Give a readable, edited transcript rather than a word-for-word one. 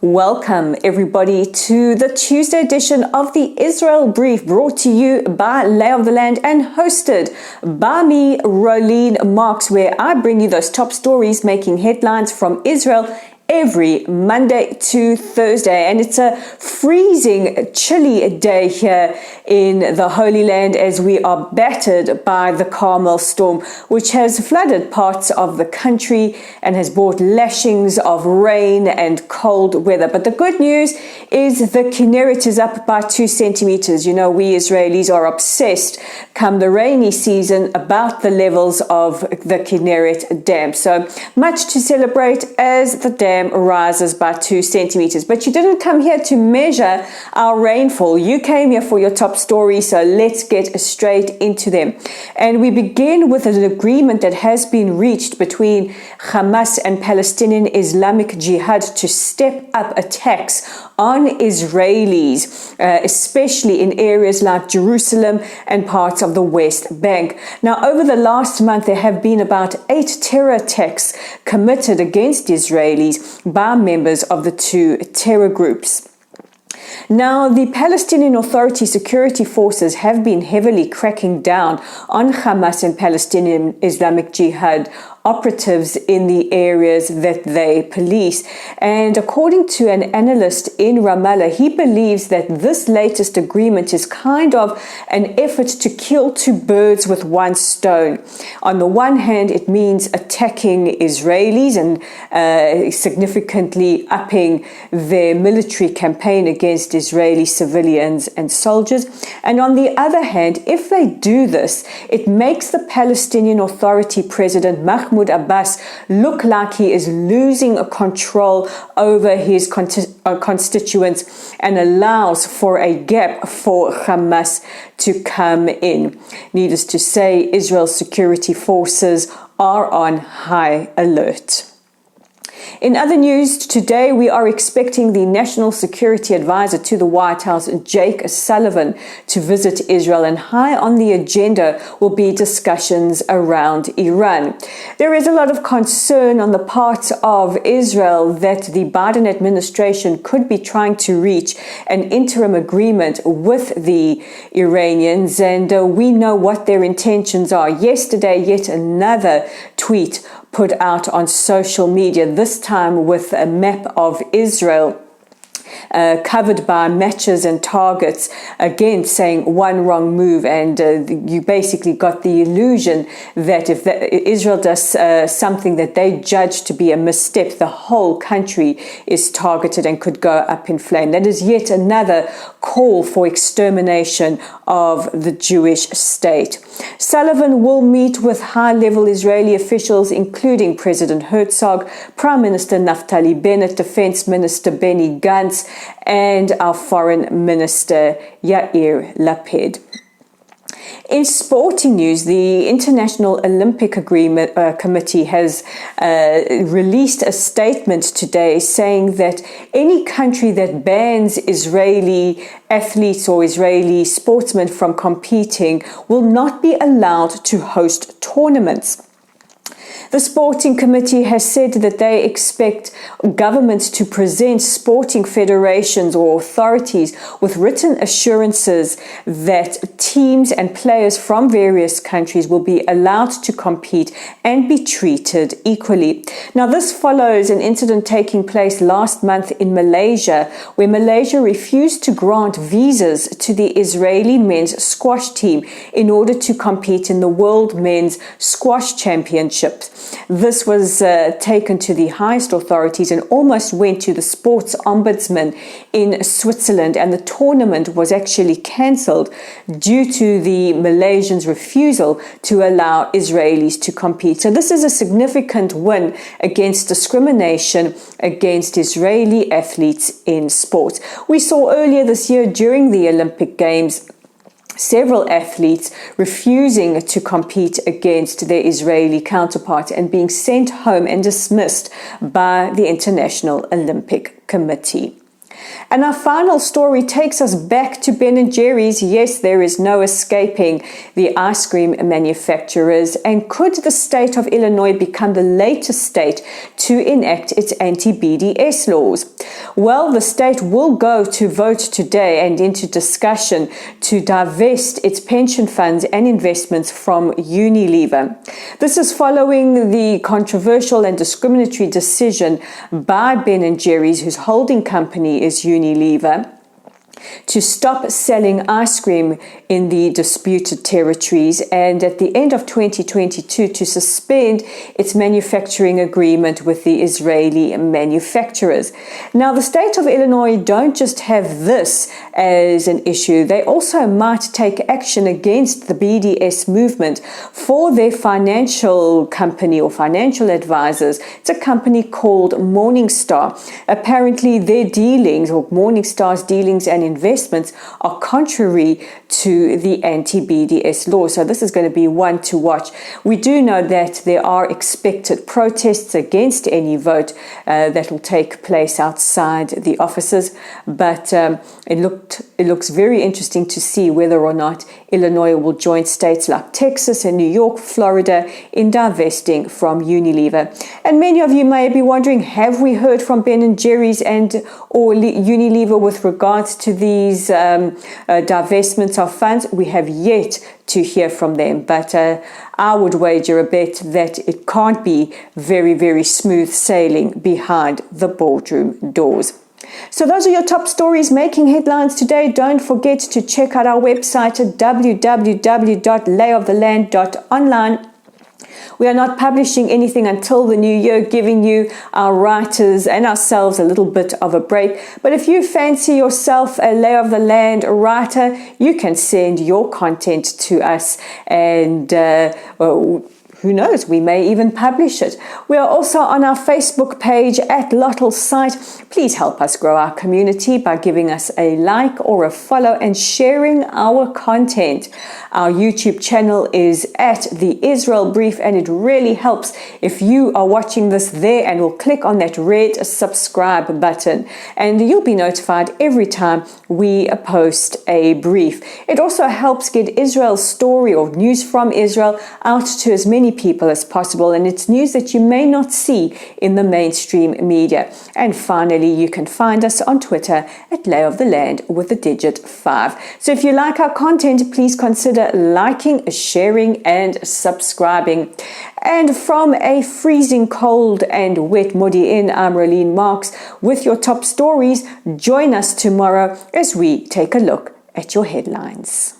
Welcome, everybody, to the Tuesday edition of the Israel Brief, brought to you by Lay of the Land and hosted by me, Rolene Marks, where I bring you those top stories making headlines from Israel every Monday to Thursday. And it's a freezing, chilly day here in the Holy Land as we are battered by the Carmel storm, which has flooded parts of the country and has brought lashings of rain and cold weather. But the good news is the Kinneret is up by 2 centimeters. You know, we Israelis are obsessed come the rainy season about the levels of the Kinneret dam. So much to celebrate as the dam rises by 2 centimeters. But you didn't come here to measure our rainfall. You came here for your top stories, so let's get straight into them. And we begin with an agreement that has been reached between Hamas and Palestinian Islamic Jihad to step up attacks on Israelis, especially in areas like Jerusalem and parts of the West Bank. Now, over the last month, there have been about 8 terror attacks committed against Israelis by members of the two terror groups. Now, the Palestinian Authority security forces have been heavily cracking down on Hamas and Palestinian Islamic Jihad operatives in the areas that they police. And according to an analyst in Ramallah, he believes that this latest agreement is kind of an effort to kill 2 birds with 1 stone. On the one hand, it means attacking Israelis and significantly upping their military campaign against Israeli civilians and soldiers. And on the other hand, if they do this, it makes the Palestinian Authority President Mahmoud Abbas look like he is losing control over his constituents and allows for a gap for Hamas to come in. Needless to say, Israel's security forces are on high alert. In other news, today we are expecting the National Security Advisor to the White House, Jake Sullivan, to visit Israel, and high on the agenda will be discussions around Iran. There is a lot of concern on the part of Israel that the Biden administration could be trying to reach an interim agreement with the Iranians, and we know what their intentions are. Yesterday, yet another tweet put out on social media, this time with a map of Israel covered by matches and targets, again saying one wrong move, and you basically got the illusion that if Israel does something that they judge to be a misstep, the whole country is targeted and could go up in flame. That is yet another call for extermination of the Jewish state. Sullivan will meet with high-level Israeli officials, including President Herzog, Prime Minister Naftali Bennett, Defense Minister Benny Gantz, and our Foreign Minister Yair Lapid. In sporting news, the International Olympic Committee has released a statement today saying that any country that bans Israeli athletes or Israeli sportsmen from competing will not be allowed to host tournaments. The Sporting Committee has said that they expect governments to present sporting federations or authorities with written assurances that teams and players from various countries will be allowed to compete and be treated equally. Now, this follows an incident taking place last month in Malaysia, where Malaysia refused to grant visas to the Israeli men's squash team in order to compete in the World Men's Squash Championships. This was taken to the highest authorities and almost went to the sports ombudsman in Switzerland, and the tournament was actually cancelled due to the Malaysians' refusal to allow Israelis to compete. So this is a significant win against discrimination against Israeli athletes in sports. We saw earlier this year during the Olympic Games several athletes refusing to compete against their Israeli counterparts and being sent home and dismissed by the International Olympic Committee. And our final story takes us back to Ben&Jerry's. Yes, there is no escaping the ice cream manufacturers. And could the state of Illinois become the latest state to enact its anti-BDS laws? Well, the state will go to vote today and into discussion to divest its pension funds and investments from Unilever. This is following the controversial and discriminatory decision by Ben&Jerry's, whose holding company is Unilever, to stop selling ice cream in the disputed territories, and at the end of 2022 to suspend its manufacturing agreement with the Israeli manufacturers. Now, the state of Illinois don't just have this as an issue, they also might take action against the BDS movement for their financial company or financial advisors. It's a company called Morningstar. Apparently their dealings, or Morningstar's dealings and investments, are contrary to the anti-BDS law. So this is going to be one to watch. We do know that there are expected protests against any vote that will take place outside the offices, but it looks very interesting to see whether or not Illinois will join states like Texas and New York, Florida in divesting from Unilever. And many of you may be wondering, have we heard from Ben&Jerry's or Unilever with regards to these divestments of funds? We have yet to hear from them, but I would wager a bet that it can't be very, very smooth sailing behind the boardroom doors. So those are your top stories making headlines today. Don't forget to check out our website at www.layoftheland.online. We are not publishing anything until the new year, giving you, our writers and ourselves, a little bit of a break. But if you fancy yourself a Lay of the Land writer, you can send your content to us, and who knows, we may even publish it. We are also on our Facebook page at Lottle Site. Please help us grow our community by giving us a like or a follow and sharing our content. Our YouTube channel is at The Israel Brief, and it really helps if you are watching this there and will click on that red subscribe button, and you'll be notified every time we post a brief. It also helps get Israel's story or news from Israel out to as many people as possible, and it's news that you may not see in the mainstream media. And finally, you can find us on Twitter at Lay of the Land with the digit 5. So if you like our content, please consider liking, sharing and subscribing. And from a freezing cold and wet Modi'in, I'm Rolene Marks with your top stories. Join us tomorrow as we take a look at your headlines.